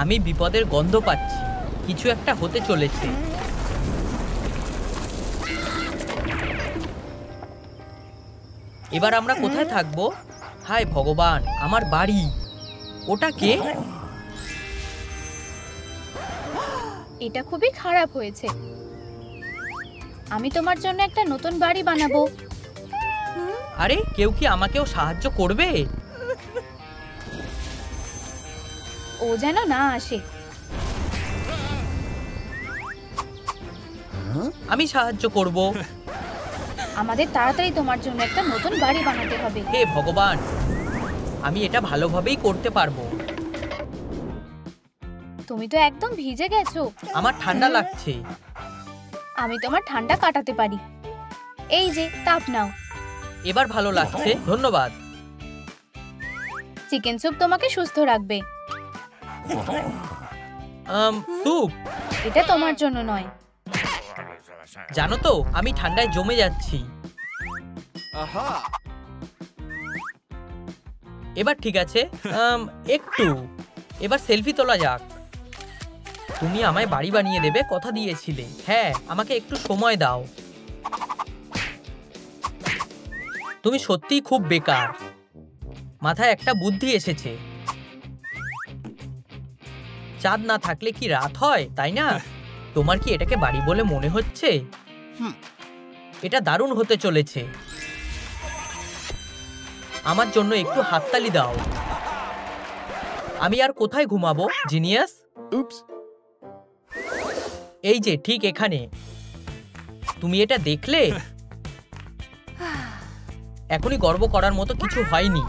আমি বিপদের গন্ধ পাচ্ছি, কিছু একটা হতে চলেছে। এবার আমরা কোথায় থাকবো? হায় ভগবান, আমার বাড়ি। ওটা কে? এটা খুবই খারাপ হয়েছে। আমি তোমার জন্য একটা নতুন বাড়ি বানাবো। আরে কেউ কি আমাকেও সাহায্য করবে? ও যেন না আসে। আমি সাহায্য করব। আমাদের তাড়াতাড়ি তোমার জন্য একটা নতুন বাড়ি বানাতে হবে। হে ভগবান, আমি এটা ভালোভাবেই করতে পারবো। তুমি তো একদম ভিজে গেছো। আমার ঠান্ডা লাগছে। আমি তোমার ঠান্ডা কাটাতে পারি। এই যে তাপ নাও। এবার ভালো লাগছে, ধন্যবাদ। চিকেন স্যুপ তোমাকে সুস্থ রাখবে। স্যুপ? এটা তোমার জন্য নয়। জানো তো, আমি ঠান্ডায় জমে যাচ্ছি। এবার ঠিক আছে, একটু। এবার সেলফি তোলা যাক। তুমি আমায় বাড়ি বানিয়ে দেবে, কথা দিয়েছিলে। হ্যাঁ, আমাকে একটু সময় দাও। তুমি সত্যিই খুব বেকার। মাথায় একটা বুদ্ধি এসেছে। চাঁদ না থাকলে কি রাত হয়, তাই না? তোমার কি এটাকে বাড়ি বলে মনে হচ্ছে? এটা দারুণ হতে চলেছে। আমার জন্য একটু হাততালি দাও। আমি আর কোথায় ঘুমাবো, জিনিয়াস? এই যে ঠিক এখানে। তুমি এটা দেখলে? এখনই গর্ব করার মতো কিছু হয়নি।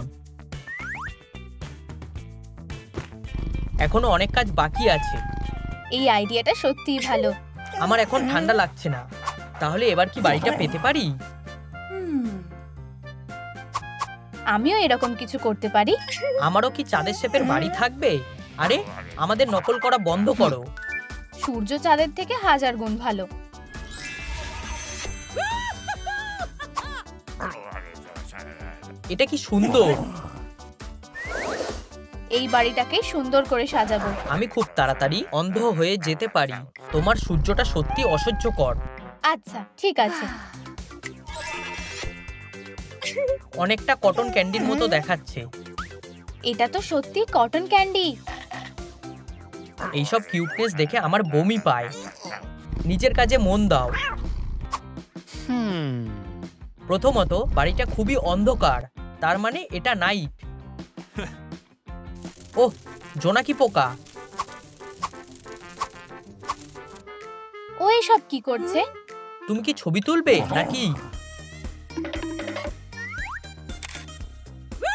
এখনো অনেক কাজ বাকি আছে। এই আইডিয়াটা সত্যিই ভালো। আমার এখন ঠান্ডা লাগছে না। তাহলে এবার কি বাড়িটা পেতে পারি? আমিও এরকম কিছু করতে পারি। আমারও কি চাঁদের শেপের বাড়ি থাকবে? আরে, আমাদের নকল করা বন্ধ করো। সূর্য চাঁদের থেকে 1000 গুণ ভালো। এটা কি সুন্দর! এই বাড়িটাকে সুন্দর করে সাজাবো। আমি খুব তাড়াতাড়ি অন্ধ হয়ে যেতে পারি। তোমার সূর্যটা সত্যি অসহ্যকর। আচ্ছা, ঠিক আছে। অনেকটা কটন ক্যান্ডির মতো দেখাচ্ছে। এটা তো সত্যি কটন ক্যান্ডি। এইসব কিউটনেস দেখে আমার বমি পায়। নিজের কাজে মন দাও। প্রথমত, বাড়িটা খুবই অন্ধকার, তার মানে এটা নাইট। ওহ, জোনাকি পোকা। ও এসব কি করছে? তুমি কি ছবি তুলবে নাকি?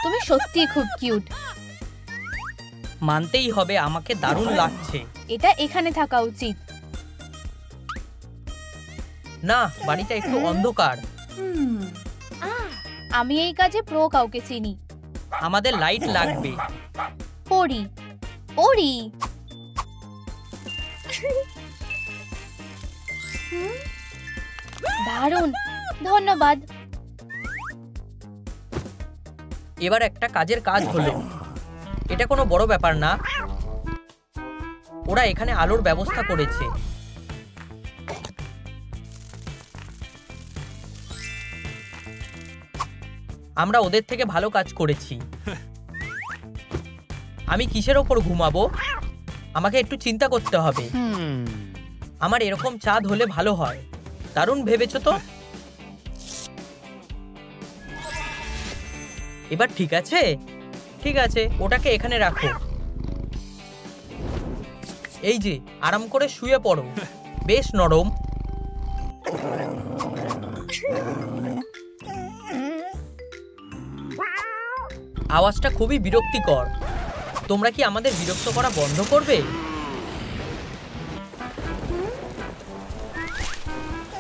তুমি সত্যিই খুব কিউট। মানতেই হবে, আমাকে দারুণ লাগছে। এটা এখানে থাকা উচিত। না, বাড়িটা একটু অন্ধকার। আমি এই কাজে প্রো কাউকে চিনি। আমাদের লাইট লাগবে। পড়ি পড়ি। দারুণ, ধন্যবাদ। এবার একটা কাজের কাজ হলো। এটা কোনো বড় ব্যাপার না। ওরা এখানে আলোর ব্যবস্থা করেছে। আমরা ওদের থেকে ভালো কাজ করেছি। আমি কিসের ওপর ঘুমাবো? আমাকে একটু চিন্তা করতে হবে। আমার এরকম চাঁদ হলে ভালো হয়। দারুণ ভেবেছো তো। এবার ঠিক আছে? ঠিক আছে, ওটাকে এখানে রাখো। এই যে, আরাম করে শুয়ে পড়ো। বেশ নরম। আওয়াজটা খুবই বিরক্তিকর। তোমরা কি আমাদের বিরক্ত করা বন্ধ করবে?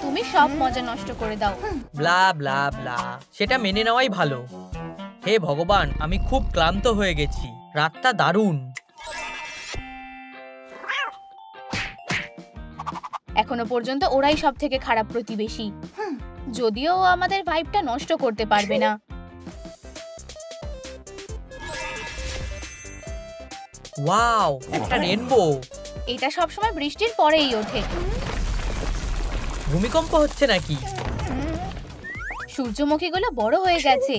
তুমি সব মজা নষ্ট করে দাও। ব্লা ব্লা ব্লা। সেটা মেনে নেওয়াই ভালো। হে ভগবান, আমি খুব ক্লান্ত হয়ে গেছি। রাতটা দারুণ। এখনো পর্যন্ত ওরাই সব থেকে খারাপ প্রতিবেশী। যদিও ও আমাদের ভাইবটা নষ্ট করতে পারবে না। ওয়াও, একটা রেনবো। এটা সবসময় বৃষ্টির পরেই ওঠে। ভূমিকম্প হচ্ছে নাকি? সূর্যমুখীগুলো বড় হয়ে গেছে।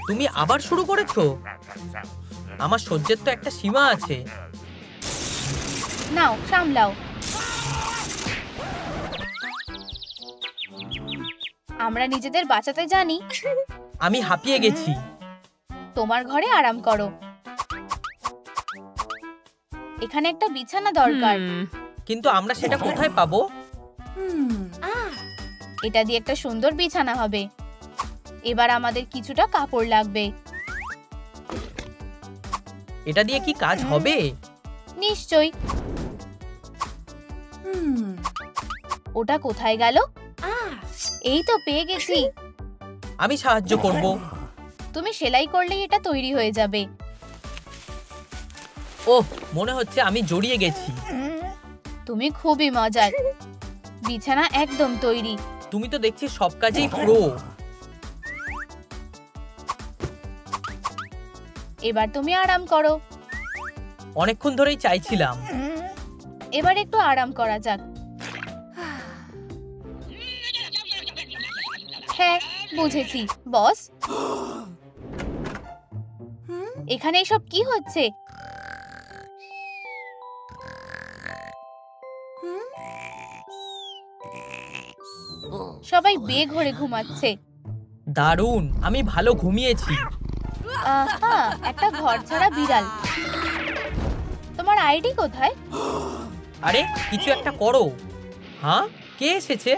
তুমি আবার শুরু করেছো? আমার সহ্যের তো একটা সীমা আছে। নাও সামলাও। আমরা নিজেদের বাঁচাতে জানি। আমি হাঁপিয়ে গেছি। তোমার ঘরে আরাম করো। এখানে একটা বিছানা দরকার। কিন্তু আমরা সেটা কোথায় পাবো? এটা দিয়ে একটা সুন্দর বিছানা হবে। এবার আমাদের কিছুটা কাপড় লাগবে। এটা দিয়ে কি কাজ হবে? নিশ্চয়ই। ওটা কোথায় গেল? এই তো পেয়ে গেছি। আমি সাহায্য করব। তুমি সেলাই করলেই এটা তৈরি হয়ে যাবে। ওহ, মনে হচ্ছে আমি জড়িয়ে গেছি। তুমি খুবই মজার। বিছানা একদম তৈরি। তুমি তো দেখছি সব কাজেই প্রো। এবার তুমি আরাম করো। অনেকক্ষণ ধরেই চাইছিলাম। এবার একটু আরাম করা যাক। হ্যাঁ, বুঝেছি বস। এখানে এসব কি হচ্ছে? সবাই বেঘরে ঘুমাচ্ছে। দারুণ, আমি ভালো ঘুমিয়েছি। আহা, একটা ঘর ছাড়া বিড়াল। তোমার আইডি কোথায়? আরে কিছু একটা করো। হ্যাঁ, কে এসেছে?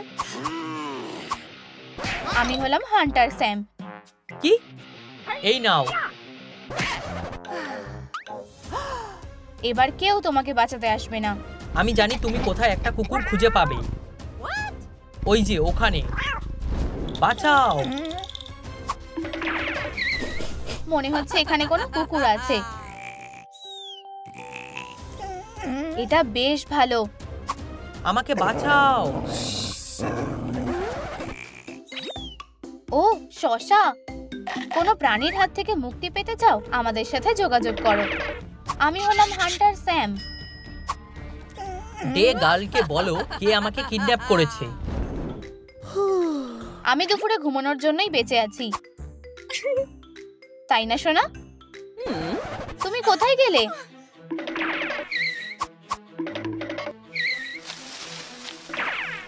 আমি হলাম হান্টার স্যাম। কি? এই নাও। এবার কেউ তোমাকে বাঁচাতে আসবে না। আমি জানি তুমি কোথায় একটা কুকুর খুঁজে পাবে। ওই যে ওখানে। বাঁচাও। মনে হচ্ছে এখানে কোনো কুকুর আছে। এটা বেশ ভালো। আমাকে বাঁচাও। ও শসা। কোনো প্রাণীর হাত থেকে মুক্তি পেতে চাও? আমাদের সাথে যোগাযোগ করো। আমি হলাম হান্টার স্যাম। ডে গার্লকে বলো কে আমাকে কিডন্যাপ করেছে। আমি দুপুরে ঘুমানোর জন্যই বেঁচে আছি। তাই না সোনা? তুমি কোথায় গেলে?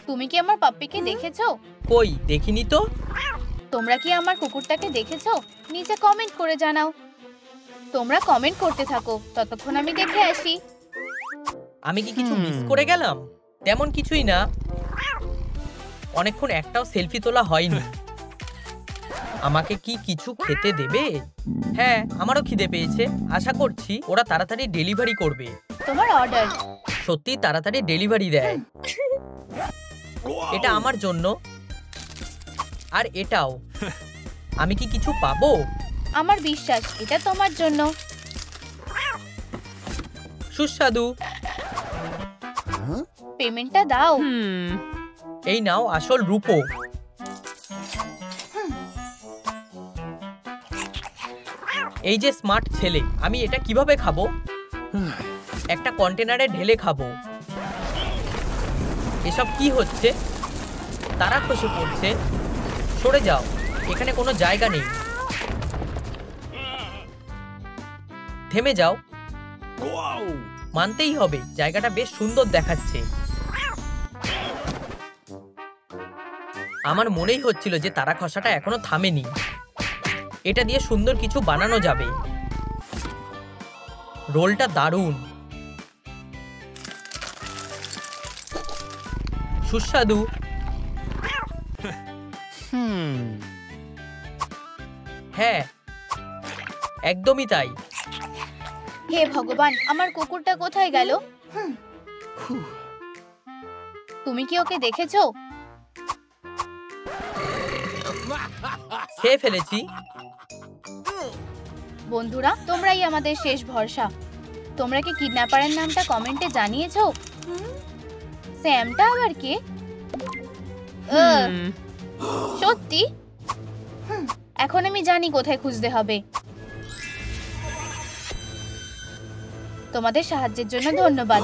তুমি কি আমার পাপ্পিকে দেখেছো? কই, দেখিনি তো। তোমরা কি আমার কুকুরটাকে দেখেছো? নিচে কমেন্ট করে জানাও। তোমরা কমেন্ট করতে থাকো, ততক্ষণ আমি দেখে আসি। আমি কি কিছু মিস করে গেলাম? তেমন কিছুই না। অনেকক্ষণ একটাও সেলফি তোলা হয়নি। আমাকে কি কিছু খেতে দেবে? হ্যাঁ, আমারও খিদে পেয়েছে। আশা করছি ওরা তাড়াতাড়ি ডেলিভারি করবে। তোমার অর্ডার। সত্যি তাড়াতাড়ি ডেলিভারি দেয়। এটা আমার জন্য। আর এটাও। আমি কি কিছু পাবো? আমার বিশ্বাস এটা তোমার জন্য। সুস্বাদু। পেমেন্টটা দাও। এই নাও আসল রূপো। এই যে স্মার্ট ছেলে, আমি এটা কিভাবে খাবো? একটা কন্টেনারে ঢেলে খাবো। এসব কি হচ্ছে? তারা খসে পড়ছে। সরে যাও, এখানে কোনো জায়গা নেই। থেমে যাও। মানতেই হবে, জায়গাটা বেশ সুন্দর দেখাচ্ছে। আমার মনেই হচ্ছিল যে তারা খসাটা এখনো থামেনি। এটা দিয়ে সুন্দর কিছু বানানো যাবে। রোলটা দারুণ। সুস্বাদু। হ্যাঁ, একদমই তাই। হে ভগবান, আমার কুকুরটা কোথায় গেল? তুমি কি ওকে দেখেছো? খেয়ে ফেলেছি। বন্ধুরা, তোমরাই আমাদের শেষ ভরসা। তোমরা কি কিডন্যাপারের নামটা কমেন্টে জানিয়েছো? স্যামটা আবার কে? সত্যি? এখন আমি জানি কোথায় খুঁজতে হবে। তোমাদের সাহায্যের জন্য ধন্যবাদ।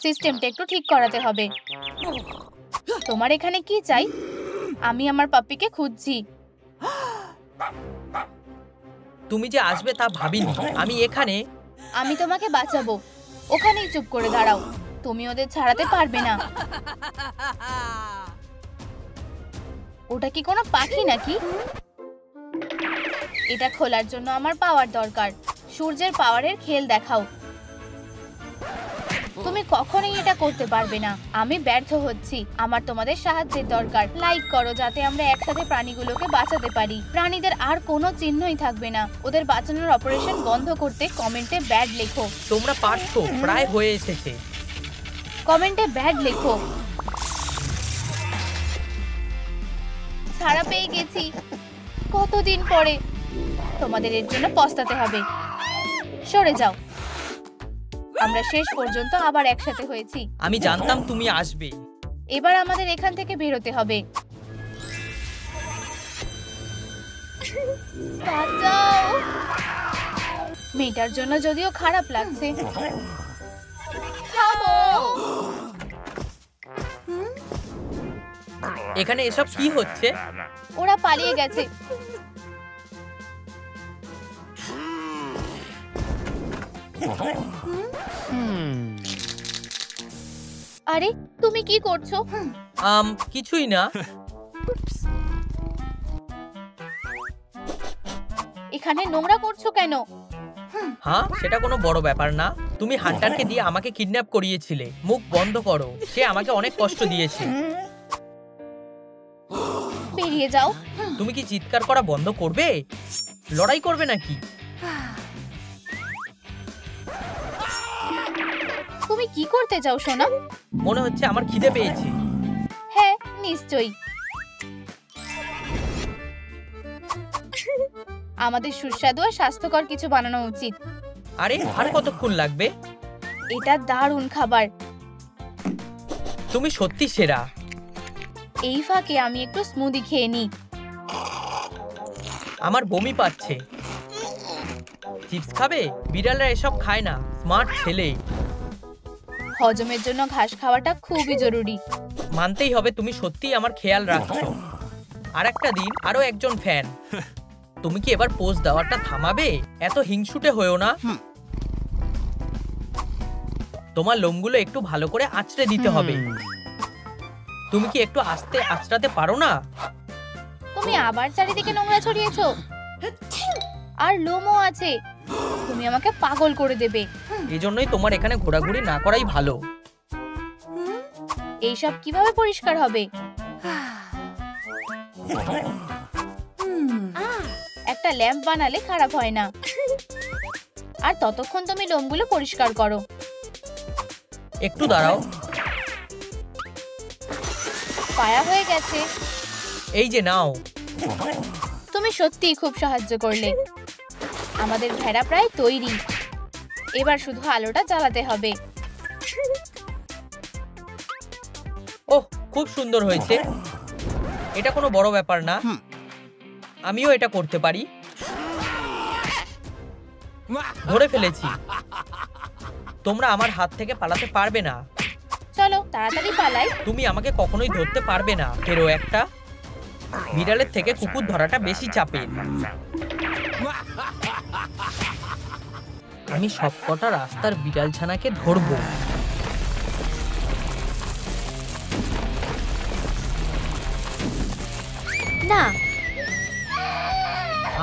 সিস্টেমটা একটু ঠিক করাতে হবে। তোমার এখানে কি চাই? আমি আমার পাপ্পিকে খুঁজছি। তুমি যে আসবে তা ভাবিনি। আমি এখানে। আমি তোমাকে বাঁচাবো। ওখানেই চুপ করে দাঁড়াও। তুমি ওদের ছাড়াতে পারবে না। ওটা কি কোনো পাখি নাকি? এটা খোলার জন্য আমার পাওয়ার দরকার। সূর্যের পাওয়ারের খেল দেখাও। তুমি কখনোই এটা করতে পারবে না। আমি ব্যর্থ হচ্ছি। আমার তোমাদের সাহায্যের দরকার। লাইক করো যাতে আমরা একসাথে প্রাণীগুলোকে বাঁচাতে পারি। প্রাণীদের আর কোনো চিহ্নই থাকবে না। ওদের বাঁচানোর অপারেশন বন্ধ করতে কমেন্টে ব্যাড লেখো। তোমরা পারছো, প্রায় হয়ে এসেছে। কমেন্টে ব্যাড লেখো। ছাড়া পেয়ে গেছি। কতদিন পরে। তোমাদের এর জন্য পস্তাতে হবে। সরে যাও। আমরা শেষ পর্যন্ত আবার একসাথে হয়েছি। আমি জানতাম তুমি আসবে। এবার আমাদের এখান থেকে বেরোতে হবে। বাঁচাও। মেয়েটার জন্য যদিও খারাপ লাগছে। থামো। এখানে এসব কি হচ্ছে? ওরা পালিয়ে গেছে। আরে তুমি কি করছো? কিছুই না। এখানে নোংরা করছো কেন? হ্যাঁ, সেটা কোনো বড় ব্যাপার না। তুমি হান্টারকে দিয়ে আমাকে কিডন্যাপ করিয়েছিলে। মুখ বন্ধ করো। সে আমাকে অনেক কষ্ট দিয়েছে। বেরিয়ে যাও। তুমি কি চিৎকার করা বন্ধ করবে? লড়াই করবে নাকি? তুমি কি করতে চাও সোনা? মনে হচ্ছে আমার খিদে পেয়েছে। হ্যাঁ, নিশ্চয়ই। আমাদের সুস্বাদু আর স্বাস্থ্যকর কিছু বানানো উচিত। আরে, আর কতক্ষণ লাগবে? এটা দারুণ খাবার। তুমি সত্যি সেরা। এই ফাঁকে আমি একটু স্মুদি খেয়ে নিই। আমার বমি পাচ্ছে। চিপস খাবে? বিড়ালরা এসব খায় না। স্মার্ট ছেলে। হজমের জন্য ঘাস খাওয়াটা খুবই জরুরি। মানতেই হবে, তুমি সত্যিই আমার খেয়াল রাখছো। আর একটা দিন আরো একজন ফ্যান। তুমি কি এবার পোজ দেওয়াটা থামাবে? এত হিংসুটে হয়েও না। তোমার লোমগুলো একটু ভালো করে আঁচড়ে দিতে হবে। তুমি কি একটু আস্তে আঁচড়াতে পারো না? তুমি আবার চারিদিকে নোংরা ছড়িয়েছো। আর লোমও আছে। তুমি আমাকে পাগল করে দেবে। এজন্যই তোমার এখানে ঘোরাঘুরি না করাই ভালো। এইসব কিভাবে পরিষ্কার হবে? একটা ল্যাম্প বানালে খারাপ হয় না। আর ততক্ষণ তুমি লোমগুলো পরিষ্কার করো। একটু দাঁড়াও। পায়া হয়ে গেছে। এই যে নাও। তুমি সত্যিই খুব সাহায্য করলে। আমাদের ভেড়া প্রায় তৈরি। এবার শুধু আলোটা জ্বালাতে হবে। ওহ, খুব সুন্দর হয়েছে। এটা কোনো বড় ব্যাপার না। আমিও এটা করতে পারি। ধরে ফেলেছি। তোমরা আমার হাত থেকে পালাতে পারবে না। চলো তাড়াতাড়ি পালাই। তুমি আমাকে কখনোই ধরতে পারবে না। ফেরো একটা। বিড়ালের থেকে কুকুর ধরাটা বেশি চাপের। আমি সবকটা রাস্তার বিড়াল ছানাকে ধরবো। না,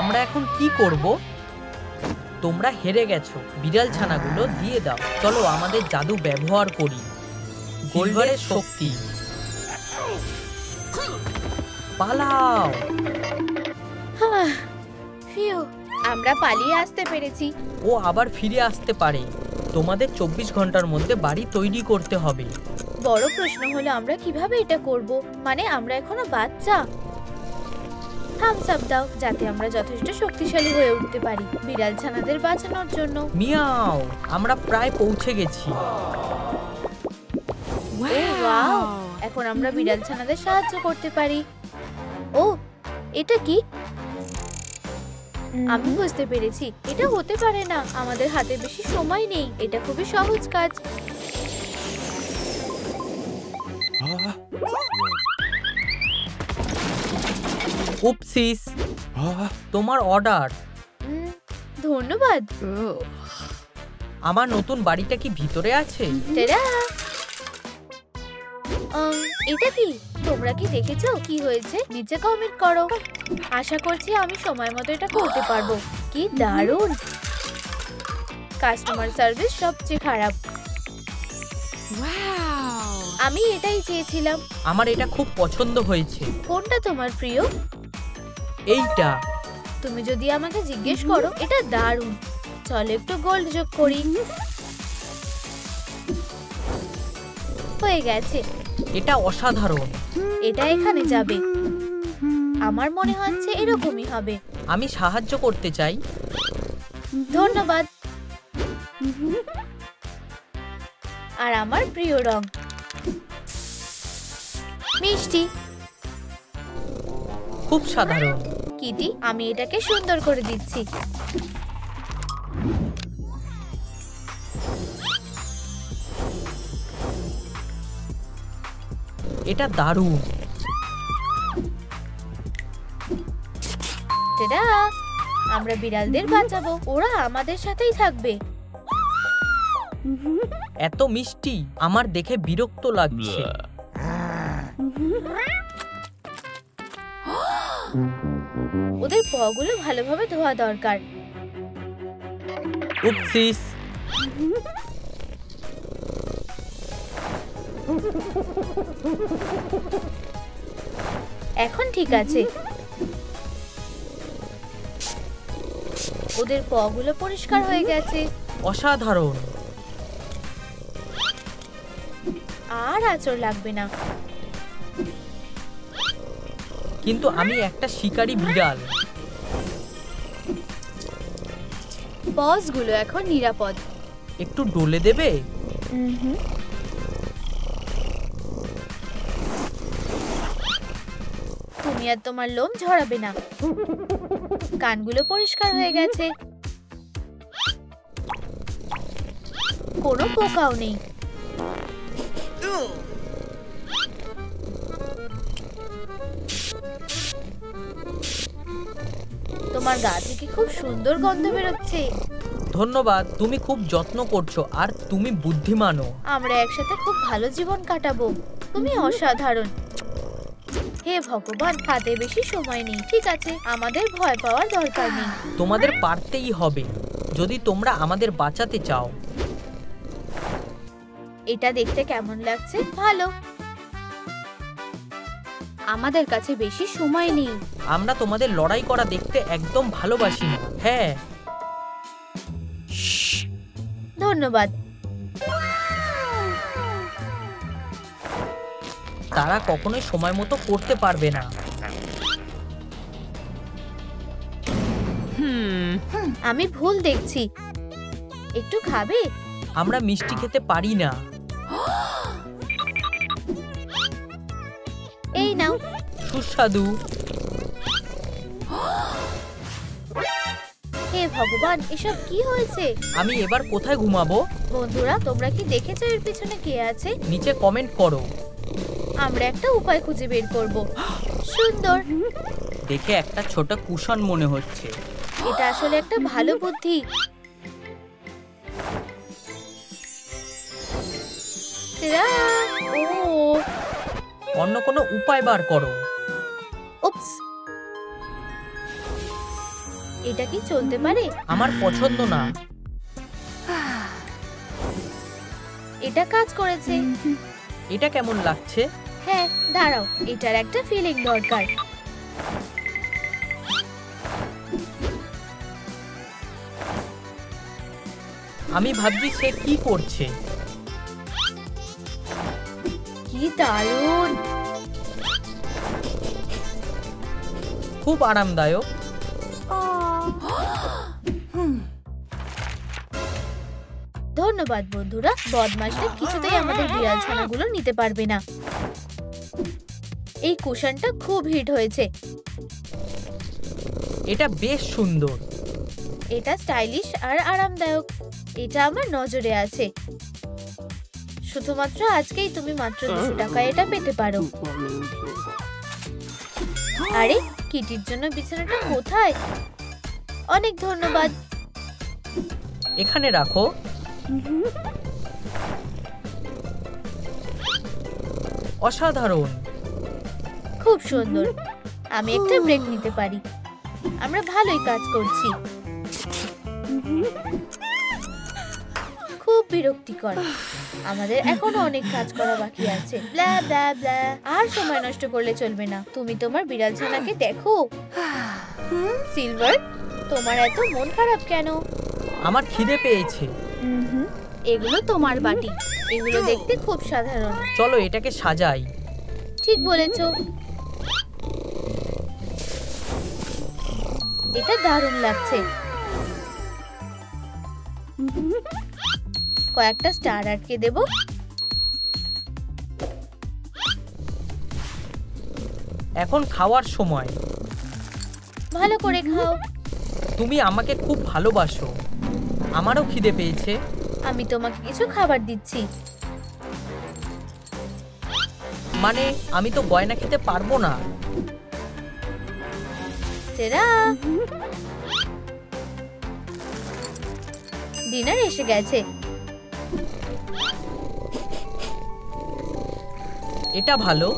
আমরা এখন কি করব? তোমরা হেরে গেছো। বিড়াল ছানাগুলো দিয়ে দাও। চলো আমাদের জাদু ব্যবহার করি। গোল্ডারের শক্তি। পালাও। আমরা পালিয়ে আসতে পেরেছি। ও আবার ফিরে আসতে পারে। তোমাদের 24 ঘন্টার মধ্যে বাড়ি তৈরি করতে হবে। বড় প্রশ্ন হলো আমরা কিভাবে এটা করব। মানে আমরা এখনো বাচ্চা। থামস আপ দাও যাতে আমরা যথেষ্ট শক্তিশালী হয়ে উঠতে পারি বিড়াল ছানাদের বাঁচানোর জন্য। মিয়াও, আমরা প্রায় পৌঁছে গেছি। ওয়াও, এখন আমরা বিড়াল ছানাদের সাহায্য করতে পারি। ও, এটা কি? আমি বুঝতে পেরেছি, এটা হতে পারে না। আমাদের হাতে বেশি সময় নেই, এটা খুবই সহজ কাজ। উপসিস, তোমার অর্ডার। ধন্যবাদ। আমার নতুন বাড়িটা কি ভিতরে আছে? টাডা! এটা কি? তোমরা কি দেখেছো কি হয়েছে? নিচে কমেন্ট করো। আশা করছি আমি সময় মতো এটা করতে পারবো। কি দারুণ! কাস্টমার সার্ভিস সবচেয়ে খারাপ। আমি এটাই চেয়েছিলাম। আমার এটা খুব পছন্দ হয়েছে। কোনটা তোমার প্রিয়? এইটা। তুমি যদি আমাকে জিজ্ঞেস করো, এটা দারুণ। চলো একটু গোল্ড যোগ করি। হয়ে গেছে। এটা অসাধারণ। এটা এখানে যাবে। আমার মনে হচ্ছে এরকমই হবে। আমি সাহায্য করতে চাই। ধন্যবাদ। আর আমার প্রিয় রং মিষ্টি। খুব সাধারণ। কিটি, আমি এটাকে সুন্দর করে দিচ্ছি। এটা দারুণ। টাডা! আমরা বিড়ালদের বাঁচাবো, ওরা আমাদের সাথেই থাকবে। এত মিষ্টি, আমার দেখে বিরক্ত লাগছে। ওদের পাগুলো ভালোভাবে ধোয়া দরকার। উপসিস, এখন ঠিক আছে। ওদের পাগুলো পরিষ্কার হয়ে গেছে। অসাধারণ। আর আঁচড় লাগবে না। কিন্তু আমি একটা শিকারী বিড়াল। পজগুলো এখন নিরাপদ। একটু ডলে দেবে? তুমি আর তোমার লোম ঝরাবে না। কানগুলো পরিষ্কার হয়ে গেছে। কোনো পোকাও নেই। তোমার গা থেকে খুব সুন্দর গন্ধ বেরোচ্ছে। ধন্যবাদ, তুমি খুব যত্ন করছো আর তুমি বুদ্ধিমানও। আমরা একসাথে খুব ভালো জীবন কাটাবো। তুমি অসাধারণ। হে ভগবান, হাতে বেশি সময় নেই। ঠিক আছে, আমাদের ভয় পাওয়ার দরকার নেই। তোমাদের পারতেই হবে যদি তোমরা আমাদের বাঁচাতে চাও। এটা দেখতে কেমন লাগছে? ভালো। আমাদের কাছে বেশি সময় নেই। আমরা তোমাদের লড়াই করা দেখতে একদম ভালোবাসি না। হ্যাঁ। ধন্যবাদ। তারা কখনোই সময় মতো করতে পারবে না। আমি ভুল দেখছি। একটু খাবে? আমরা মিষ্টি খেতে পারি না। এই নাও। সুস্বাদু। হে ভগবান, এসব কি হয়েছে? আমি এবার কোথায় ঘুমাবো? বন্ধুরা, তোমরা কি দেখেছো এর পিছনে কে আছে? নিচে কমেন্ট করো। আমরা একটা উপায় খুঁজে বের করব। সুন্দর। দেখে একটা ছোট কুশন মনে হচ্ছে। এটা আসলে একটা ভালো বুদ্ধি। টাডা! ও, অন্য কোনো উপায় বার করো। উপস। এটা কি চলতে পারে? আমার পছন্দ না। এটা কাজ করেছে। এটা কেমন লাগছে? হ্যাঁ, দাঁড়াও, এটার একটা ফিলিং দরকার। আমি ভাবছি সে কি করছে। কি দারুণ! খুব আরামদায়ক। ধন্যবাদ বন্ধুরা। বদমাশরা কিছুতেই আমাদের বিড়াল ছানাগুলো নিতে পারবে না। এই কুশনটা খুব হিট হয়েছে। এটা বেশ সুন্দর। এটা স্টাইলিশ আর আরামদায়ক। এটা আমার নজরে আছে। শুধুমাত্র আজকেই তুমি মাত্র 200 টাকায় এটা পেতে পারো। আরে কিটির জন্য বিছানাটা কোথায়? অনেক ধন্যবাদ। এখানে রাখো। অসাধারণ। খুব সুন্দর। আমি একটা ব্রেক নিতে পারি। আমরা ভালোই কাজ করছি। খুব বিরক্তিকর। আমাদের এখনো অনেক কাজ করা বাকি আছে। ব্লা ব্লা ব্লা। আর সময় নষ্ট করলে চলবে না। তুমি তোমার বিড়াল ছানাকে দেখো। সিলভার, তোমার এত মন খারাপ কেন? আমার খিদে পেয়েছে। এগুলো তোমার বাটি। এগুলো দেখতে খুব সাধারণ। চলো এটাকে সাজাই। ঠিক বলেছো। এটা দারুণ লাগছে। কয়েকটা স্টার আটকে দেব। এখন খাওয়ার সময়। ভালো করে খাও। তুমি আমাকে খুব ভালোবাসো। আমারও খিদে পেয়েছে। আমি তোমাকে কিছু খাবার দিচ্ছি। মানে আমি তো গয়না খেতে পারবো না। তেরা, ডিনার এসে গেছে। এটা ভালো।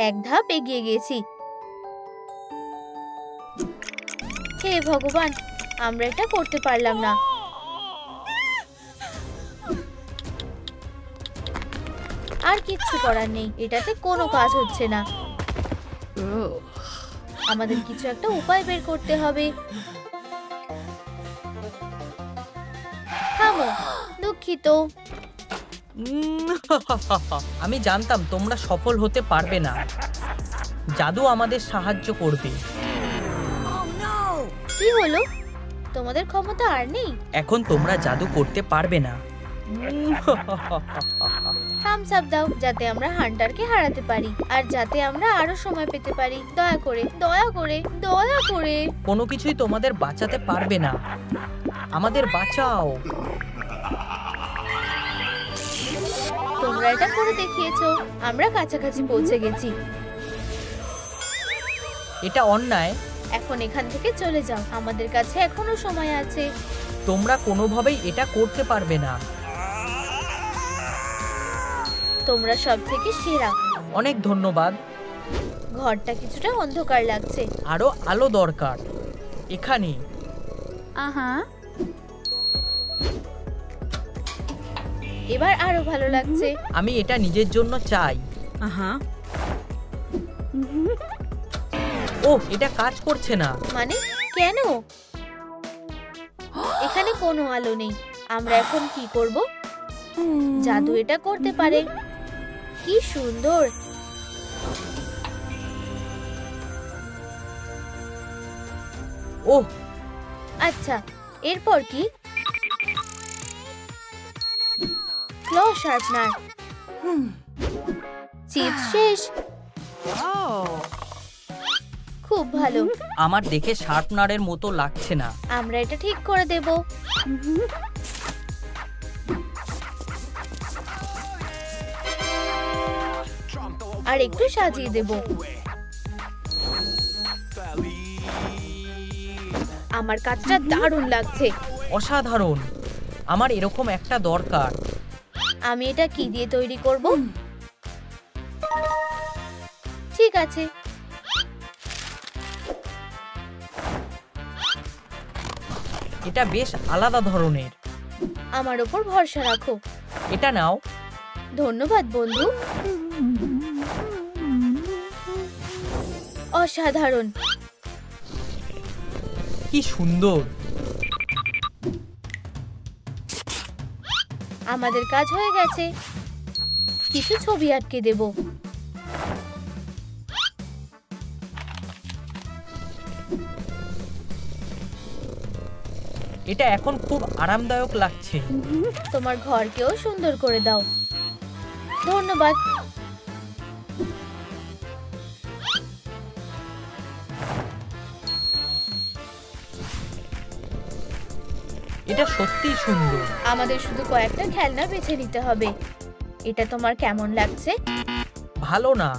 এক ধাপ এগিয়ে গেছি। হে ভগবান, আমরা এটা করতে পারলাম না। আর কিচ্ছু করার নেই। এটাতে কোনো কাজ হচ্ছে না। আমাদের কিছু একটা উপায় বের করতে হবে। থামো, দুঃখিত। আমি জানতাম তোমরা সফল হতে পারবে না। জাদু আমাদের সাহায্য করবে। কি হলো? তোমাদের ক্ষমতা আর নেই? এখন তোমরা জাদু করতে পারবে না। থামস আপ দাও, যাতে আমরা হান্টারকে হারাতে পারি আর যাতে আমরা আরো সময় পেতে পারি। দয়া করে, দয়া করে, দয়া করে। কোনো কিছুই তোমাদের বাঁচাতে পারবে না। আমাদের বাঁচাও। তোমরা এটা করে দেখিয়েছো। আমরা কাছাকাছি পৌঁছে গেছি। এটা অন্যায়। এখন এখান থেকে চলে যাও। আমাদের কাছে এখনো সময় আছে। তোমরা কোনোভাবেই এটা করতে পারবে না। তোমরা সব থেকে সেরা। অনেক ধন্যবাদ। ঘরটা কিছুটা অন্ধকার লাগছে। আরো আলো দরকার। এখানে। এবার আরো ভালো লাগছে। আমি এটা নিজের জন্য চাই। ও, এটা কাজ করছে না। মানে কেন? এখানে কোনো আলো নেই। আমরা এখন কি করব? জাদু এটা করতে পারে। কি সুন্দর। ওহ, আচ্ছা, এরপর কি? ক্ল শার্পনার। চিপস শেষ। খুব ভালো। আমার দেখে শার্পনারের মতো লাগছে না। আমরা এটা ঠিক করে দেব। আর একটু সাজিয়ে দেব। আমার কাজটা দারুণ লাগছে। অসাধারণ। আমার এরকম একটা দরকার। আমি এটা কি দিয়ে তৈরি করব? ঠিক আছে। এটা বেশ আলাদা ধরনের। আমার উপর ভরসা রাখো। এটা নাও। ধন্যবাদ বন্ধু। অসাধারণ। কি সুন্দর। আমাদের কাজ হয়ে গেছে। কিছু ছবি আটকে দেব। এটা এখন খুব আরামদায়ক লাগছে। তোমার ঘরকেও সুন্দর করে দাও। ধন্যবাদ। এটা সত্যিই সুন্দর। আমাদের শুধু কয়েকটা খেলনা বেছে নিতে হবে। এটা তোমার কেমন লাগছে? ভালো না।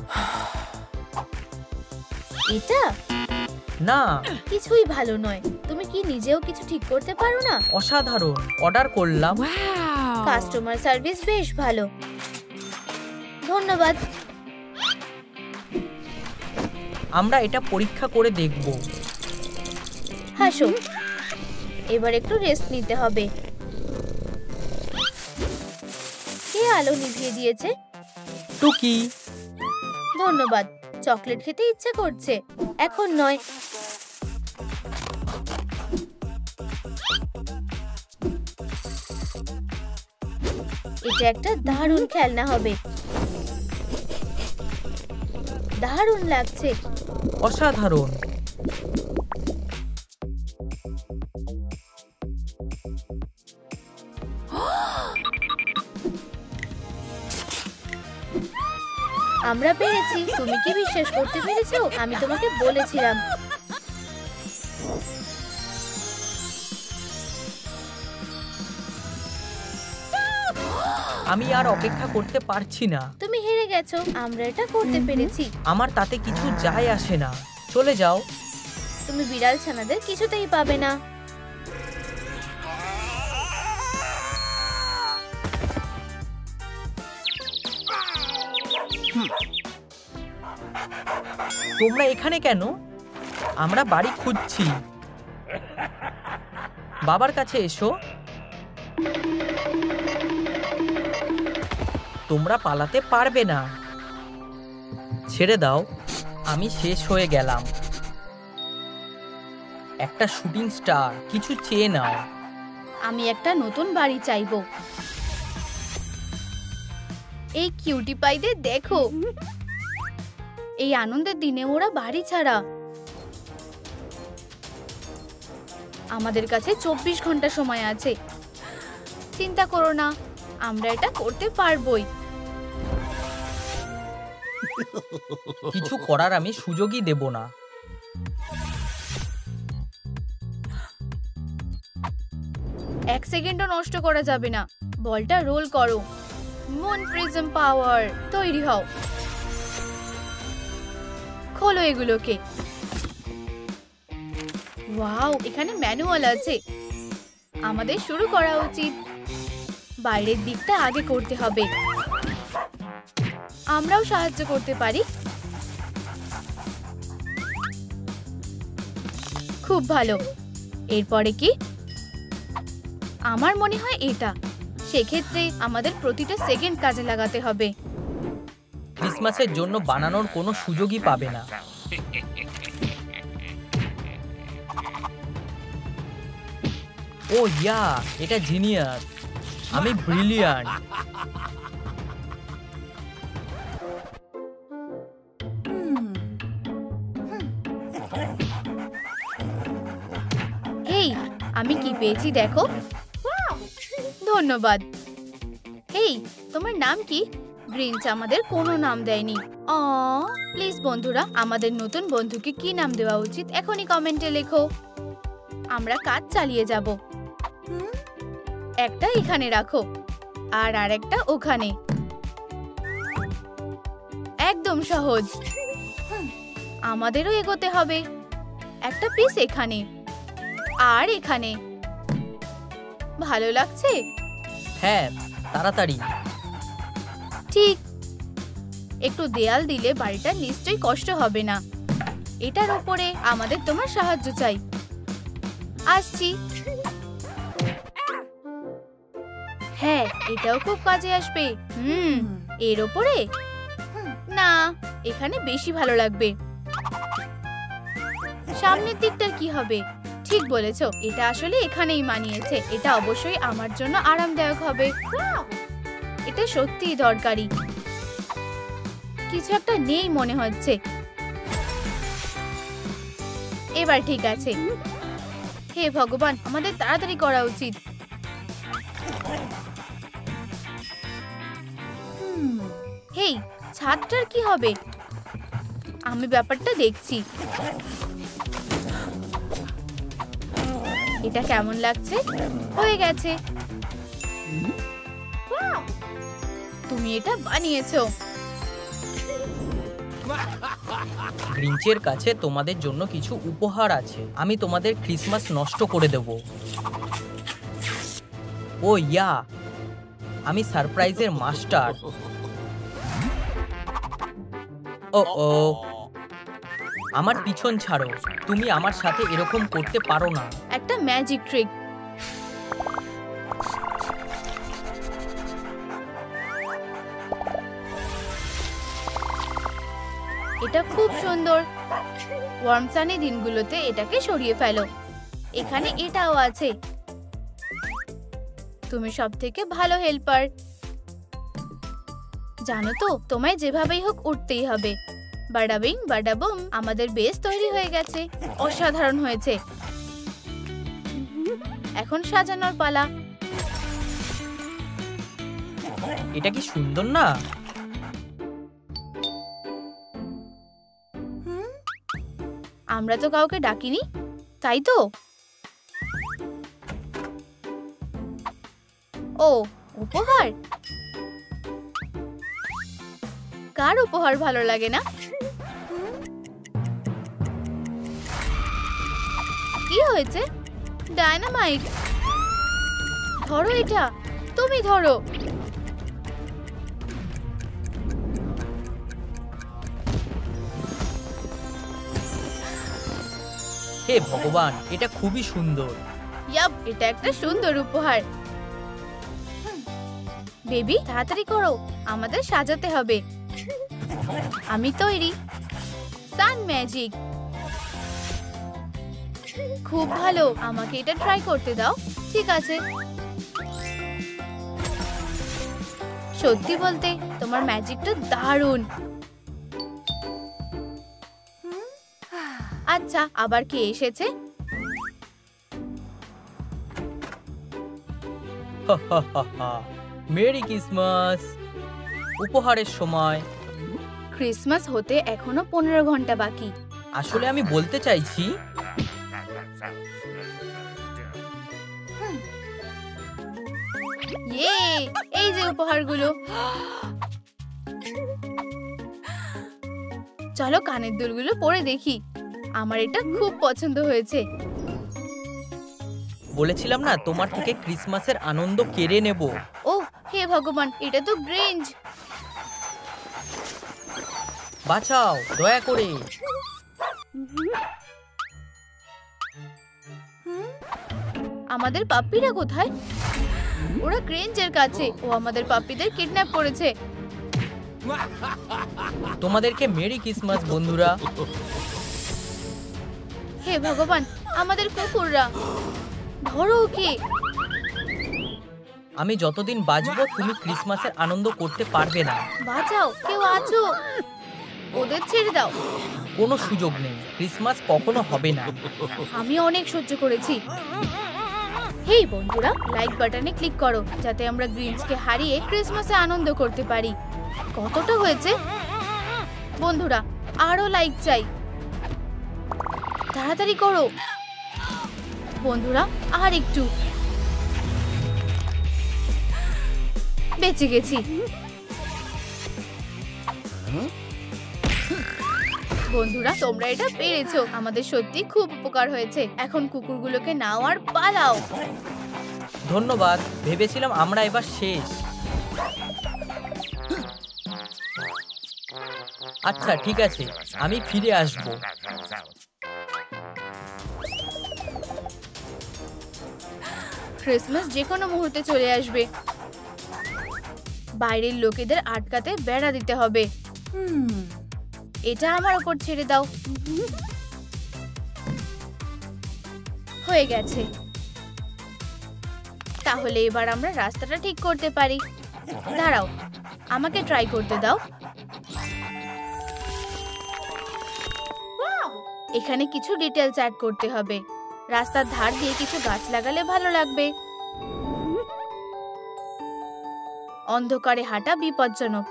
এটা না, কিছুই ভালো নয়। তুমি কি নিজেও কিছু ঠিক করতে পারো না? অসাধারণ। অর্ডার করলাম। কাস্টমার সার্ভিস বেশ ভালো, ধন্যবাদ। আমরা এটা পরীক্ষা করে দেখব। হাসো। এবার একটু রেস্ট নিতে হবে। কে আলো নিভিয়ে দিয়েছে? টুকি। ধন্যবাদ। চকলেট খেতে ইচ্ছে করছে, এখন নয়। এটা একটা দারুণ খেলনা হবে। দারুণ লাগছে। অসাধারণ। আমরা পেরেছি। তুমি কি বিশ্বাস করতে পেরেছো? আমি তোমাকে বলেছিলাম। আমি আর অপেক্ষা করতে পারছি না। তুমি হেরে গেছো। আমরা এটা করতে পেরেছি। আমার তাতে কিছু যায় আসে না। চলে যাও। তুমি বিড়াল ছানাদের কিছুতেই পাবে না। তোমরা এখানে কেন? আমরা বাড়ি খুঁজছি। বাবার কাছে এসো। তোমরা পালাতে পারবে না। ছেড়ে দাও। আমি শেষ হয়ে গেলাম। একটা শুটিং স্টার, কিছু চেয়ে নাও। আমি একটা নতুন বাড়ি চাইবো। এই কিউটি পাইদের দেখো। এই আনন্দের দিনে ওরা বাড়ি ছাড়া। আমাদের কাছে 24 ঘন্টা সময় আছে। চিন্তা করো না, আমরা এটা করতে পারবোই। কিছু করার আমি সুযোগই দেব না। এক সেকেন্ডও নষ্ট করা যাবে না। বলটা রোল করো। মুন প্রিজম পাওয়ার, তৈরি হও। খোলো এগুলোকে। ওয়াও, এখানে ম্যানুয়াল আছে। আমাদের শুরু করা উচিত। বাইরের দিকটা আগে করতে হবে। আমরাও সাহায্য করতে পারি। খুব ভালো। এরপরে কি? আমার মনে হয় এটা। সেক্ষেত্রে আমাদের প্রতিটা সেকেন্ড কাজে লাগাতে হবে। ক্রিসমাসের জন্য বানানোর কোনো সুযোগই পাবে না। ও ইয়া, এটা জিনিয়াস। আমি ব্রিলিয়ান্ট। হেই, আমি কি পেয়েছি দেখো। ধন্যবাদ। হেই, তোমার নাম কি? গ্রিনচ আমাদের কোনো নাম দেয়নি। প্লিজ বন্ধুরা, আমাদের নতুন বন্ধুকে কি নাম দেওয়া উচিত এখনই কমেন্টে লেখো। আমরা কাজ চালিয়ে যাব। একটা এখানে রাখো আর আরেকটা ওখানে। একদম সহজ। আমাদেরও এগোতে হবে। একটা পিস এখানে আর এখানে। ভালো লাগছে? হ্যাঁ, তাড়াতাড়ি। ঠিক। একটু দেয়াল দিলে বাড়িটা নিশ্চয়ই কষ্ট হবে না। এটার উপরে আমাদের তোমার সাহায্য চাই। আসছি। হ্যাঁ, এটাও খুব কাজে আসবে। এর উপরে না, এখানে বেশি ভালো লাগবে। সামনের দিকটার কি হবে? ঠিক বলেছো, এটা আসলে এখানেই মানিয়েছে। এটা অবশ্যই আমার জন্য আরামদায়ক হবে। এটা সত্যিই দরকারি। কিছু একটা নেই মনে হচ্ছে। এবার ঠিক আছে। হে ভগবান, আমাদের তাড়াতাড়ি করা উচিত। হেই, ছাদটার কি হবে? আমি ব্যাপারটা দেখছি। এটা কেমন লাগছে? হয়ে গেছে। তুমি এটা বানিয়েছো। গ্রিঞ্চের কাছে তোমাদের জন্য কিছু উপহার আছে। আমি তোমাদের ক্রিসমাস নষ্ট করে দেব। ও ইয়া, আমি সারপ্রাইজের মাস্টার। ও ও, আমার পিছন ছাড়ো। তুমি আমার সাথে এরকম করতে পারো না। একটা ম্যাজিক ট্রিক। এটা খুব সুন্দর। ওয়ার্ম সানি দিনগুলোতে এটাকে সরিয়ে ফেলো। এখানে এটাও আছে। তুমি সবথেকে ভালো হেল্পার। জানো তো, তোমায় যেভাবেই হোক উঠতেই হবে। বাডাবিং বাডাবুম, আমাদের বেস তৈরি হয়ে গেছে। অসাধারণ হয়েছে। এখন সাজানোর পালা। এটা কি সুন্দর না? আমরা তো কাউকে ডাকিনি, তাই তো? ও, উপহার। কার উপহার ভালো লাগে না? কি হয়েছে? ডায়নামাইট। ধরো এটা, তুমি ধরো। হে ভগবান, এটা খুবই সুন্দর। ইয়াপ, এটা একটা সুন্দর উপহার। বেবি, তাড়াতাড়ি করো, আমাদের সাজাতে হবে। আমি তৈরি। সান ম্যাজিক। খুব ভালো, আমাকে এটা ট্রাই করতে দাও। ঠিক আছে। সত্যি বলতে, তোমার ম্যাজিকটা দারুণ। আচ্ছা, আবার কে এসেছে? Merry Christmas. উপহারের সময়। ক্রিসমাস হতে এখনো 15 ঘন্টা বাকি। আসলে আমি বলতে চাইছি, ইয়ে, এই যে উপহারগুলো। চলো কানের দুলগুলো পরে দেখি। আমার এটা খুব পছন্দ হয়েছে। বলেছিলাম না তোমার থেকে ক্রিসমাসের আনন্দ কেড়ে নেব। ও হে ভগবান, এটা তো গ্রিঞ্চ। বাঁচাও দয়া করে। আমাদের পাপ্পিরা কোথায়? ওরা গ্রিঞ্চের কাছে। ও আমাদের পাপ্পিদের কিডন্যাপ করেছে। তোমাদেরকে মেরি ক্রিসমাস বন্ধুরা। হে ভগবান, আমাদের কুকুররা। ধরো ওকে। আমি যতদিন বাঁচবো তুমি ক্রিসমাসের আনন্দ করতে পারবে না। বাঁচাও, কেউ আছো? ওদের ছেড়ে দাও। কোনো সুযোগ নেই, ক্রিসমাস কখনো হবে না। আমি অনেক সহ্য করেছি। হেই বন্ধুরা, লাইক বাটনে ক্লিক করো যাতে আমরা গ্রিঞ্চকে হারিয়ে ক্রিসমাসে আনন্দ করতে পারি। কতটা হয়েছে বন্ধুরা? আরো লাইক চাই, তাড়াতাড়ি করো বন্ধুরা। আর একটু। বেঁচে গেছি। বন্ধুরা, তোমরা এটা পেরেছো। আমাদের সত্যি খুব উপকার হয়েছে। এখন কুকুরগুলোকে নাও আর পালাও। ধন্যবাদ, ভেবেছিলাম আমরা এবার শেষ। আচ্ছা ঠিক আছে, আমি ফিরে আসব। ক্রিসমাস যে কোনো মুহূর্তে চলে আসবে। বাইরের লোকেদের আটকাতে বেড়া দিতে হবে। এটা আমার উপর ছেড়ে দাও। হয়ে গেছে। তাহলে এবার আমরা রাস্তাটা ঠিক করতে পারি। দাঁড়াও, আমাকে ট্রাই করতে দাও। এখানে কিছু ডিটেলস অ্যাড করতে হবে। রাস্তার ধার দিয়ে কিছু গাছ লাগালে ভালো লাগবে। অন্ধকারে হাঁটা বিপজ্জনক।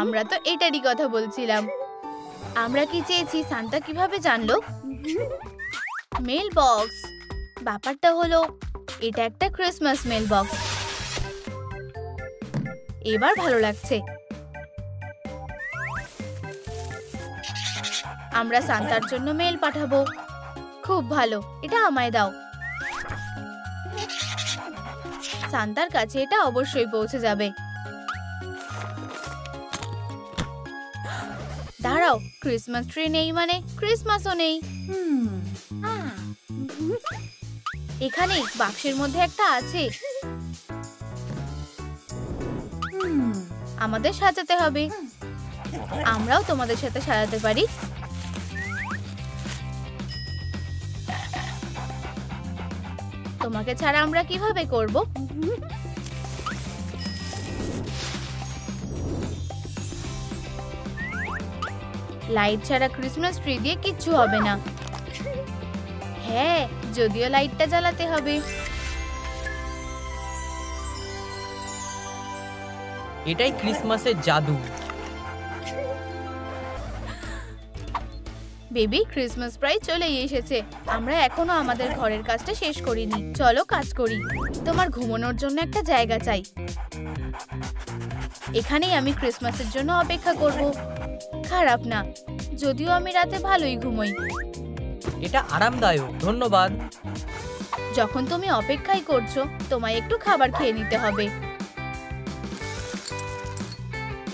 আমরা তো এটারই কথা বলছিলাম। আমরা কি চেয়েছি সান্তা কিভাবে জানলো? Mail box. ব্যাপারটা হলো এটা একটা ক্রিসমাস মেল বক্স। এবার ভালো লাগছে। আমরা সান্তার জন্য মেল পাঠাবো। খুব ভালো, এটা আমায় দাও। সান্তার কাছে এটা অবশ্যই পৌঁছে যাবে। দাঁড়াও, ক্রিসমাস ট্রি নেই মানে ক্রিসমাসও নেই। এখানে বাক্সের মধ্যে একটা আছে। আমাদের সাজাতে হবে। আমরাও তোমাদের সাথে সাজাতে পারি। তোমাকে ছাড়া আমরা কিভাবে করব? লাইট ছাড়া ক্রিসমাস ট্রি দিয়ে কিচ্ছু হবে না। হ্যাঁ, যদিও লাইটটা জ্বালাতে হবে। এটাই ক্রিসমাসের জাদু। বেবি, ক্রিসমাস প্রায় চলেই এসেছে। আমরা এখনো আমাদের ঘরের কাজটা শেষ করিনি। চলো কাজ করি। তোমার ঘুমানোর জন্য একটা জায়গা চাই। এখানেই আমি ক্রিসমাসের জন্য অপেক্ষা করব। খারাপ না, যদিও আমি রাতে ভালোই ঘুমোই। এটা আরামদায়ক। ধন্যবাদ। যখন তুমি অপেক্ষাই করছো, তোমায় একটু খাবার খেয়ে নিতে হবে।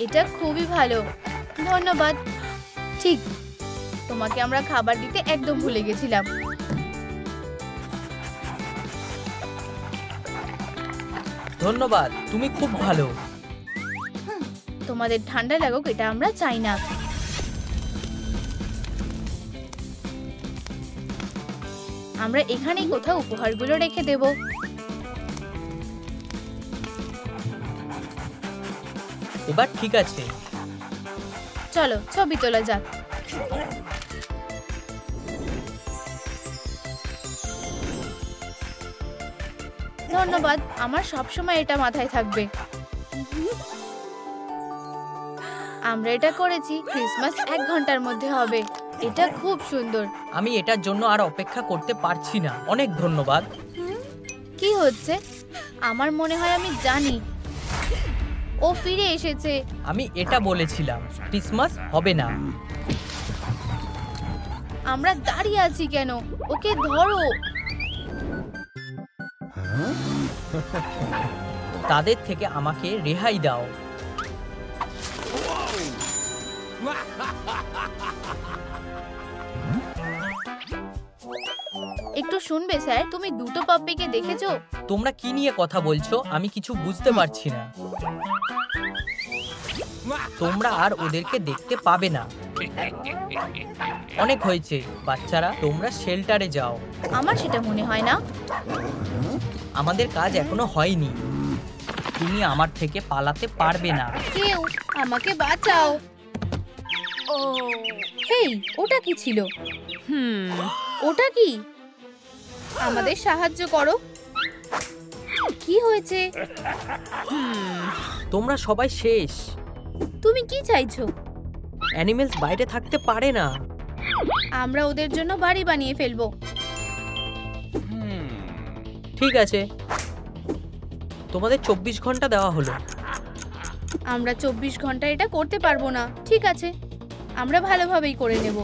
এটা খুবই ভালো। ধন্যবাদ। ঠিক, তোমাকে আমরা খাবার দিতে একদম ভুলে গেছিলাম। ধন্যবাদ, তুমি খুব ভালো। তোমাদের ঠান্ডা লাগুক এটা আমরা চাই না। আমরা এখানেই কোথাও উপহারগুলো রেখে দেব। এবার ঠিক আছে। চলো ছবি তোলা যাক। ধন্যবাদ, আমার সবসময় এটা মাথায় থাকবে। আমরা এটা করেছি। ক্রিসমাস 1 ঘন্টার মধ্যে হবে। এটা খুব সুন্দর। আমি এটার জন্য আর অপেক্ষা করতে পারছি না। অনেক ধন্যবাদ। কি হচ্ছে? আমার মনে হয় আমি জানি। ও ফিরে এসেছে। আমি এটা বলেছিলাম, ক্রিসমাস হবে না। আমরা দাঁড়িয়ে আছি কেন? ওকে ধরো। তাদের থেকে আমাকে রেহাই দাও। একটু শুনবে স্যার, তুমি দুটো পাপ্পিকে দেখেছো? তোমরা কি নিয়ে কথা বলছো? আমি কিছু বুঝতে পারছি না। তোমরা আর ওদেরকে দেখতে পাবে না। অনেক হয়েছে বাচ্চারা, তোমরা শেল্টারে যাও। আমার সেটা মনে হয় না। আমাদের কাজ এখনো হয়নি। তুমি আমার থেকে পালাতে পারবে না। কেউ আমাকে বাঁচাও। ও হেই, ওটা কি ছিল? ওটা কি? আমাদের সাহায্য করো। কি হয়েছে? তোমরা সবাই শেষ। তুমি কি চাইছো? অ্যানিমেলস বাইরে থাকতে পারে না। আমরা ওদের জন্য বাড়ি বানিয়ে ফেলবো। ঠিক আছে, তোমাদের 24 ঘন্টা দেওয়া হলো। আমরা 24 ঘন্টা এটা করতে পারবো না। ঠিক আছে, আমরা ভালোভাবেই করে নেব।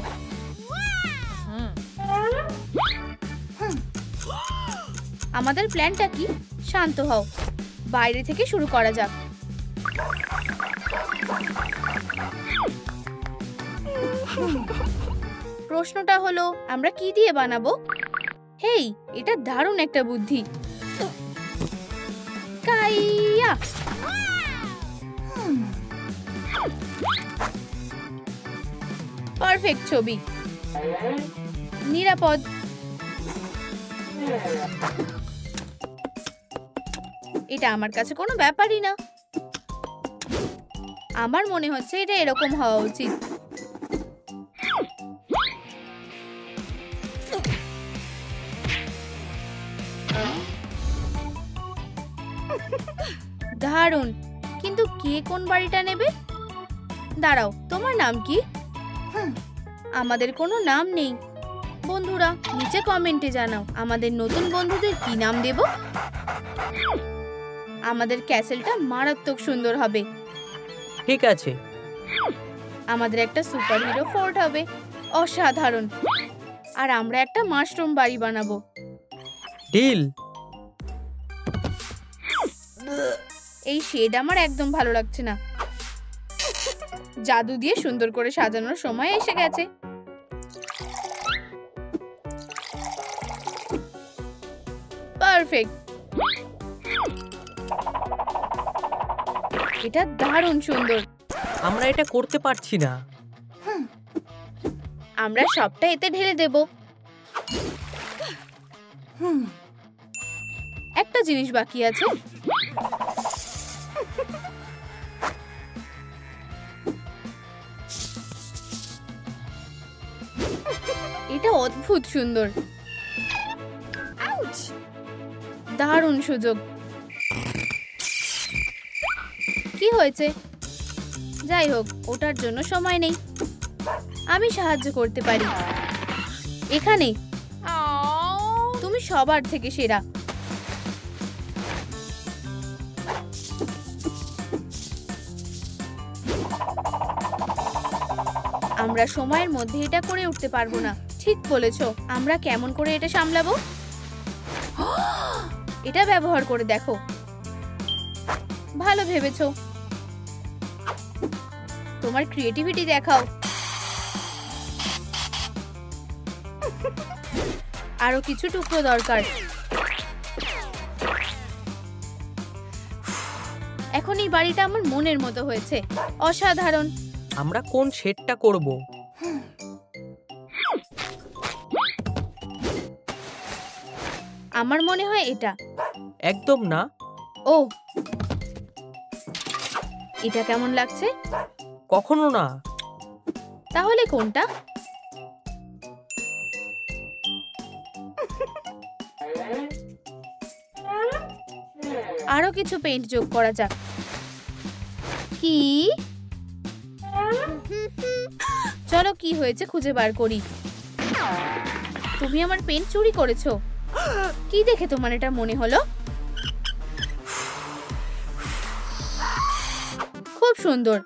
আমাদের প্ল্যানটা কি? শান্ত হও, বাইরে থেকে শুরু করা যাক। প্রশ্নটা হলো আমরা কি দিয়ে বানাবো? হেই, এটা দারুণ একটা বুদ্ধি। কাইয়া, পারফেক্ট ছবি। নিরাপদ। এটা আমার কাছে কোনো ব্যাপারই না। আমার মনে হচ্ছে এটা এরকম হওয়া উচিত। দারুণ, কিন্তু কে কোন বাড়িটা নেবে? দাঁড়াও, তোমার নাম কি? আমাদের কোনো নাম নেই। বন্ধুরা নিচে কমেন্টে জানাও আমাদের নতুন বন্ধুদের কি নাম দেব। আমাদের ক্যাসেলটা মারাত্মক সুন্দর হবে। ঠিক আছে। আমাদের একটা সুপারহিরো ফোর্ট হবে, অসাধারণ। আর আমরা একটা মাশরুম বাড়ি বানাবো। ডিল। এই শেড আমার একদম ভালো লাগছে না। জাদু দিয়ে সুন্দর করে সাজানোর সময় এসে গেছে। পারফেক্ট। এটা দারুণ সুন্দর। আমরা এটা করতে পারছি না। আমরা সবটা এতে ঢেলে দেব। একটা জিনিস বাকি আছে। এটা অদ্ভুত সুন্দর। দারুণ সুযোগ। কি হয়েছে? যাই হোক, ওটার জন্য সময় নেই। আমি সাহায্য করতে পারি। এখানে তুমি সবার থেকে সেরা। আমরা সময়ের মধ্যে এটা করে উঠতে পারবো না। ঠিক বলেছো। আমরা কেমন করে এটা সামলাবো? এটা ব্যবহার করে দেখো। ভালো ভেবেছো। তোমার ক্রিয়েটিভিটি দেখাও। আরো কিছু টুকরো দরকার। এখন এই বাড়িটা আমার মনের মতো হয়েছে। অসাধারণ। আমরা কোন শেডটা করব? আমার মনে হয় এটা। একদম না। ও, এটা কেমন লাগছে? কখনো না। তাহলে কোনটা? আরো কিছু পেইন্ট যোগ করা যাক। কি? চলো কি হয়েছে খুঁজে বার করি। তুমি আমার পেন চুরি করেছো। কি দেখে তোমার এটা মনে হলো? খুব সুন্দর।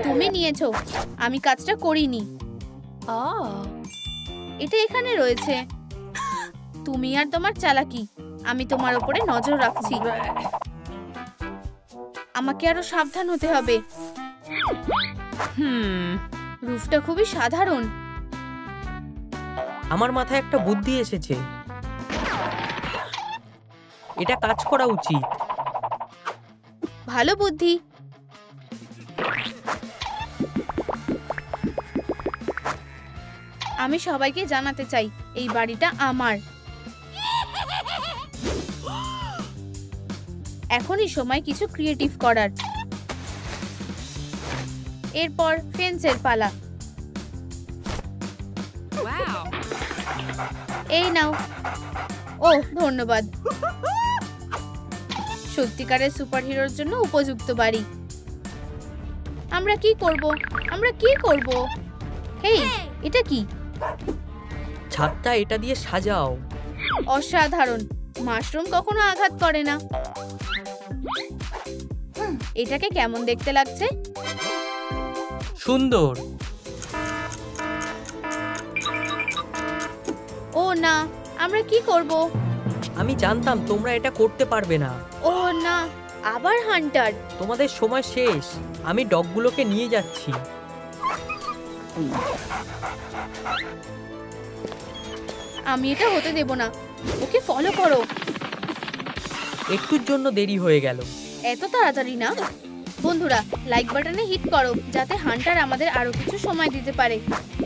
তুমি নিয়েছো, আমি কাজটা করিনি। এটা এখানে রয়েছে। তুমি আর তোমার চালাকি। আমি তোমার উপরে নজর রাখছি। আমাকে আরো সাবধান হতে হবে। রুফটা খুবই সাধারণ। আমার মাথায় একটা বুদ্ধি এসেছে। এটা কাজ করা উচিত। ভালো বুদ্ধি। আমি সবাইকে জানাতে চাই এই বাড়িটা আমার। এখনই সময় কিছু ক্রিয়েটিভ করার। এরপর ফেন্সের পালা। এই নাও। ও ধন্যবাদ। সত্যিকারের সুপারহিরোর জন্য উপযুক্ত বাড়ি। আমরা কি করব? আমরা কি করব? হেই, এটা কি? ছাদটা এটা দিয়ে সাজাও। অসাধারণ। মাশরুম কখনো আঘাত করে না। এটাকে কেমন দেখতে লাগছে? সুন্দর। ও না, আমরা কি করব? আমি জানতাম তোমরা এটা করতে পারবে না। ও না, আবার হান্টার। তোমাদের সময় শেষ। আমি ডগগুলোকে নিয়ে যাচ্ছি। আমি এটা হতে দেব না। ওকে ফলো করো। একটুর জন্য দেরি হয়ে গেল। এত তাড়াতাড়ি না। বন্ধুরা লাইক বাটনে হিট করো যাতে হান্টার আমাদের আরো কিছু সময় দিতে পারে।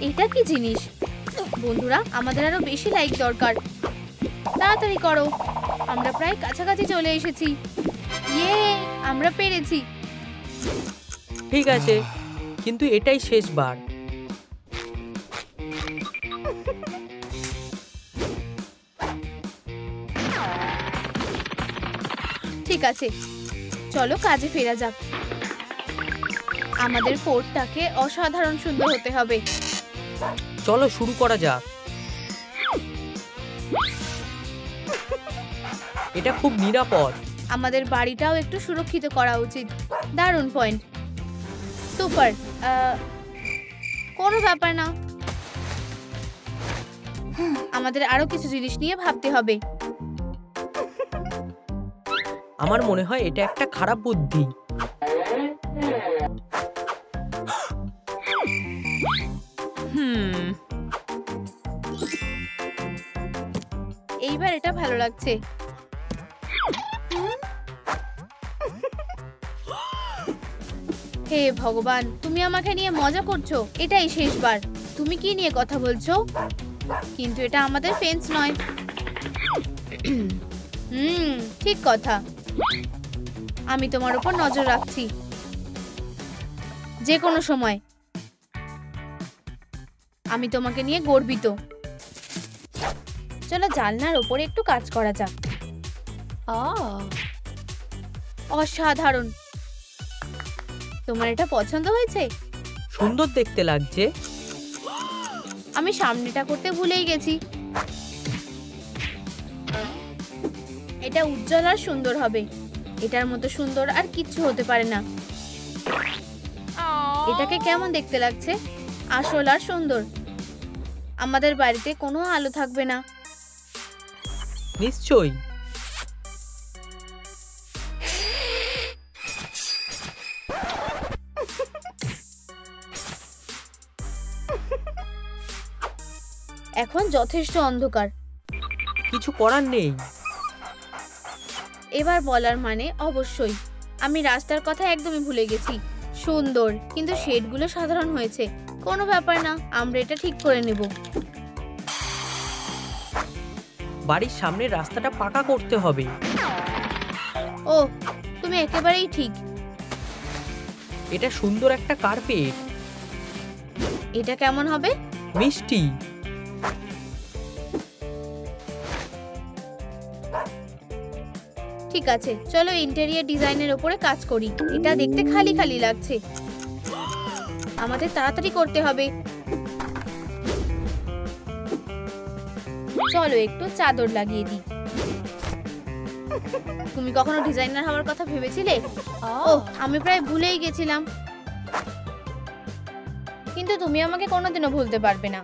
এটা কি জিনিস? বন্ধুরা আমাদের আরো বেশি লাইক দরকার। তাড়াতাড়ি করো। আমরা প্রায় কাছাকাছি চলে এসেছি। ইয়ে, আমরা পেরেছি। ঠিক আছে, কিন্তু এটাই শেষবার। ঠিক আছে, চলো কাজে ফেরা যাক। আমাদের ফোর্টটাকে অসাধারণ সুন্দর হতে হবে। চলো শুরু করা যাক। এটা খুব নিরাপদ। আমাদের বাড়িটাও একটু সুরক্ষিত করা উচিত। দারুণ পয়েন্ট, সুপার। কোনো ব্যাপার না, আমাদের আরো কিছু জিনিস নিয়ে ভাবতে হবে। আমার মনে হয় এটা একটা খারাপ বুদ্ধি। এইবার এটা ভালো লাগছে। হে ভগবান, তুমি আমাকে নিয়ে মজা করছো? এটাই শেষবার। তুমি কি নিয়ে কথা বলছো? কিন্তু এটা আমাদের ফেন্স নয়। ঠিক কথা। আমি তোমার উপর নজর রাখছি যে কোনো সময়। আমি তোমাকে নিয়ে গর্বিত। চলো জানলার উপরে একটু কাজ করা যাক। অসাধারণ। তোমার এটা পছন্দ হয়েছে? সুন্দর দেখতে লাগছে। আমি সামনেটা করতে ভুলেই গেছি। এটা উজ্জ্বল আর সুন্দর হবে। এটার মতো সুন্দর আর কিচ্ছু হতে পারে না। এটাকে কেমন দেখতে লাগছে? আসল আর সুন্দর। আমাদের বাড়িতে কোনো আলো থাকবে না। নিশ্চয়ই। এখন যথেষ্ট অন্ধকার। কিছু করার নেই। এবার বলার মানে অবশ্যই। আমি রাস্তার কথা একদমই ভুলে গেছি। সুন্দর, কিন্তু শেডগুলো সাধারণ হয়েছে। কোনো ব্যাপার না, আমরা এটা ঠিক করে নেব। বাড়ির সামনের রাস্তাটা পাকা করতে হবে। ও, তুমি একেবারেই ঠিক। এটা সুন্দর একটা কার্পেট। এটা কেমন হবে? মিষ্টি। ঠিক আছে, চলো ইন্টেরিয়র ডিজাইনের উপরে কাজ করি। এটা দেখতে খালি খালি লাগছে। আমাদের তাড়াতাড়ি করতে হবে। চলো একটু চাদর লাগিয়ে দিই। তুমি কখনো ডিজাইনার হওয়ার কথা ভেবেছিলে? ওহ, আমি প্রায় ভুলেই গেছিলাম। কিন্তু তুমি আমাকে কোনোদিনও ভুলতে পারবে না।